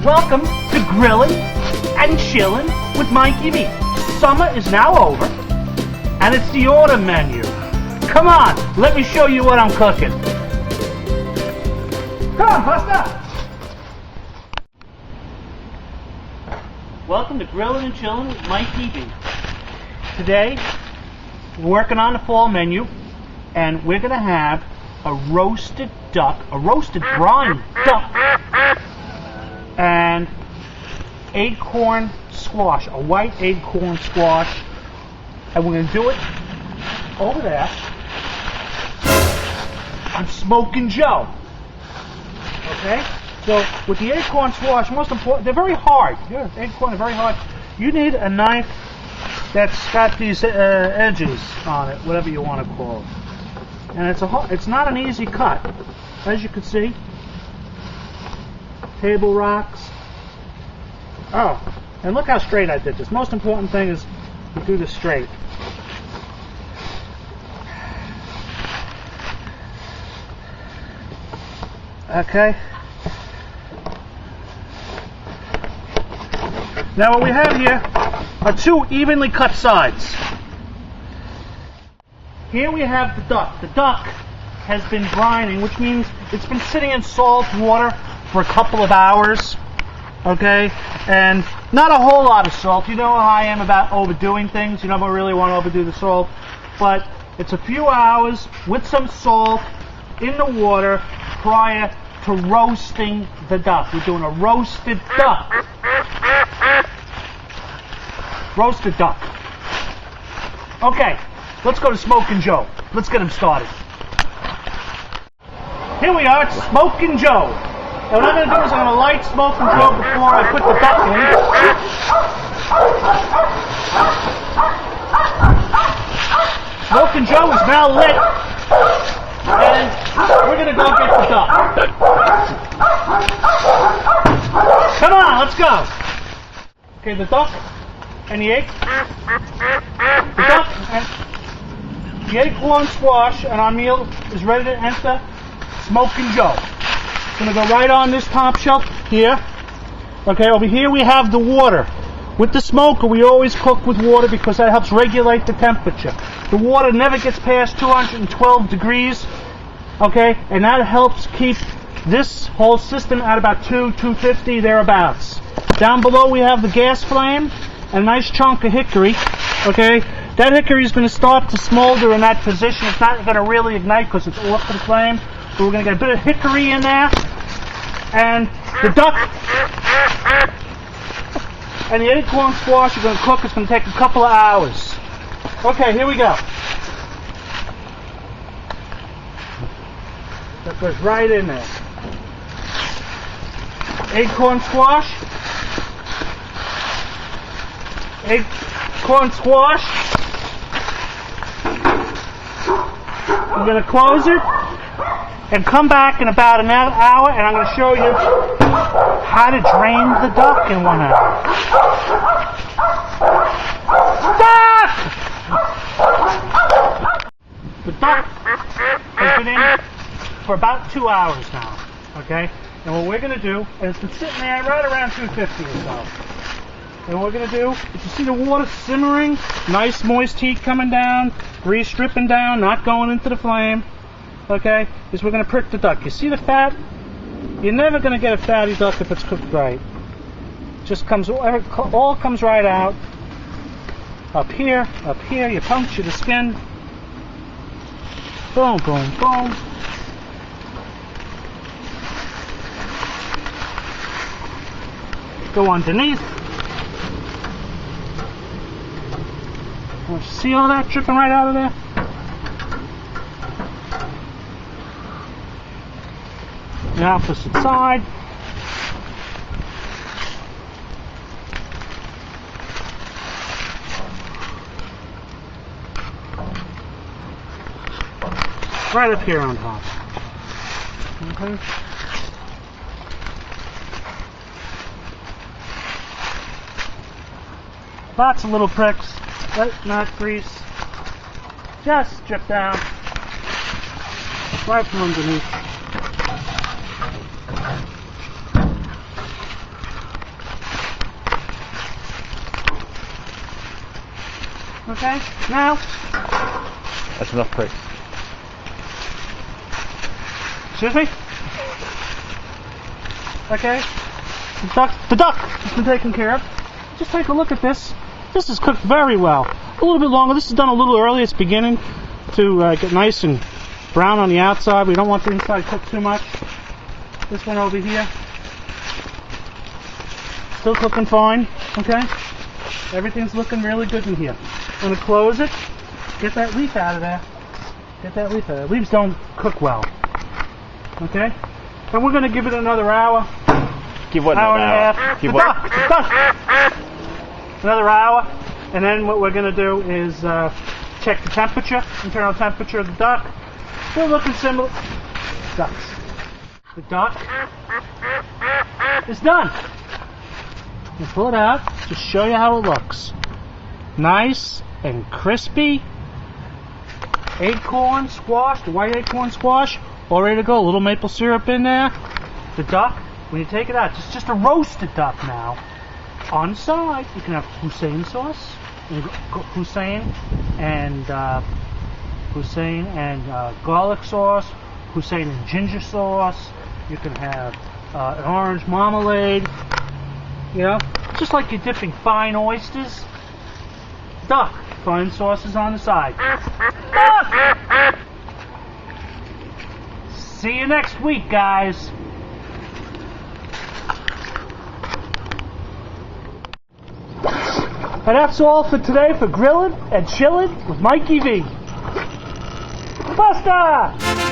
Welcome to Grillin and Chillin with Mikey B. Summer is now over, and it's the autumn menu. Come on, let me show you what I'm cooking. Come on, Buster! Welcome to Grillin and Chillin with Mikey B. Today, we're working on the fall menu, and we're going to have a roasted duck, a roasted brine duck, and acorn squash, a white acorn squash, and we're going to do it over there on Smoking Joe. Okay? So with the acorn squash, most important, they're very hard. Yeah, acorn are very hard. You need a knife that's got these edges on it, whatever you want to call it. And it's not an easy cut, as you can see. Table rocks. Oh, and look how straight I did this. Most important thing is to do this straight. Okay. Now what we have here are two evenly cut sides. Here we have the duck. The duck has been brining, which means it's been sitting in salt water for a couple of hours. Okay? And not a whole lot of salt. You know how I am about overdoing things. You don't really want to overdo the salt. But it's a few hours with some salt in the water prior to roasting the duck. We're doing a roasted duck. Roasted duck. Okay, let's go to Smoking Joe. Let's get him started. Here we are, it's Smoking Joe. Now what I'm going to do is I'm going to light Smoking Joe before I put the duck in. Smoking Joe is now lit. And we're going to go get the duck. Come on, let's go. Okay, the duck and the egg. The duck and the acorn squash and our meal is ready to enter Smoking Joe. It's going to go right on this top shelf here. Okay, over here we have the water. With the smoker, we always cook with water because that helps regulate the temperature. The water never gets past 212 degrees, okay, and that helps keep this whole system at about 250 thereabouts. Down below we have the gas flame and a nice chunk of hickory, okay. That hickory is going to start to smolder in that position. It's not going to really ignite because it's off the flame, but we're going to get a bit of hickory in there, and the duck and the acorn squash are going to cook. It's going to take a couple of hours. Okay, here we go. That goes right in there. Acorn squash. Acorn squash. I'm going to close it and come back in about an hour, and I'm going to show you how to drain the duck in 1 hour. Duck! The duck has been in for about 2 hours now, okay? And what we're going to do, and it's been sitting there right around 250 or so. And what we're going to do is, you see the water simmering, nice moist heat coming down, grease dripping down, not going into the flame, okay? Is we're going to prick the duck. You see the fat? You're never going to get a fatty duck if it's cooked right. Just comes, all comes right out. Up here, you puncture the skin. Boom, boom, boom. Go underneath. See all that dripping right out of there? The opposite side. Right up here on top. Okay. Lots of little pricks. Not grease. Just drip down. Right from underneath. Okay, now. That's enough prick. Excuse me? Okay. The duck has been taken care of. Just take a look at this. This is cooked very well. A little bit longer. This is done a little early. It's beginning to get nice and brown on the outside. We don't want the inside cooked too much. This one over here. Still cooking fine. Okay? Everything's looking really good in here. I'm going to close it. Get that leaf out of there. Get that leaf out of there. Leaves don't cook well. Okay? And we're going to give it another hour. Give what Hour another and a hour? half. Give The what? duck. The duck. Another hour. And then what we're going to do is check the temperature, internal temperature of the duck. Still looking similar. Ducks. The duck is done. We'll pull it out. Just show you how it looks. Nice and crispy. Acorn squash, the white acorn squash, all ready to go. A little maple syrup in there. The duck, when you take it out, it's just a roasted duck now. On the side, you can have Hussein sauce, Hussein and garlic sauce, Hussein and ginger sauce. You can have an orange marmalade. You know, just like you're dipping fine oysters. Duck, fine sauces on the side. Duck! See you next week, guys. And that's all for today for Grillin' and Chillin' with Mikey V. Buster!